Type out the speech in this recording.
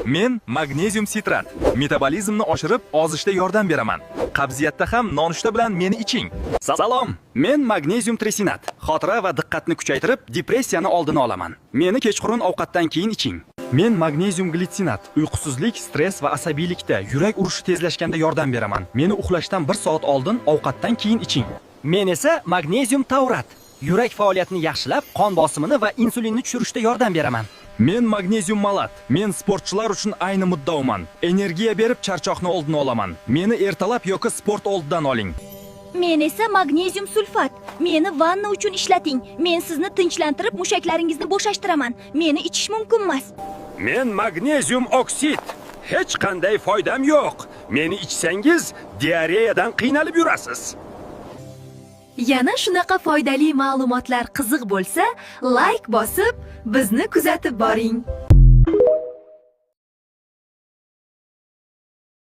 Men magnezium sitrat. Metabolizmni oshirib, ozishda yordam beraman. Qabziyatda ham nonushta bilan meni iching. Salom. Men magnezium trisinat. Xotira va diqqatni kuchaytirib, depressiyani oldini olaman. Meni kechqurun ovqatdan keyin iching. Men magnezium glitsinat. Uyqusizlik, stress va asabiylikda, yurak urishi tezlashganda yordam beraman. Meni uxlashdan 1 soat oldin ovqatdan keyin iching. Men esa magnezium taurat. Yurak faoliyatini yaxshilab, qon bosimini va insulinni tushirishda yordam beraman. Men magnezium malat. Men sportchilar uchun ayni muddaoman. Energiya berib charchoqni oldini olaman. Meni ertalab yoki sport oldidan oling. Men esa magnezium sulfat. Meni vanna uchun ishlating. Men sizni tinchlantirib, mushaklaringizni bo'shashtiraman. Meni ichish mumkin emas. Men magnezium oksid. Hech qanday foydam yo'q. Meni ichsangiz diareyadan qiynalib yurasiz. Yana shunaqa foydali ma'lumotlar qiziq bo'lsa, like bosib, bizni kuzatib boring.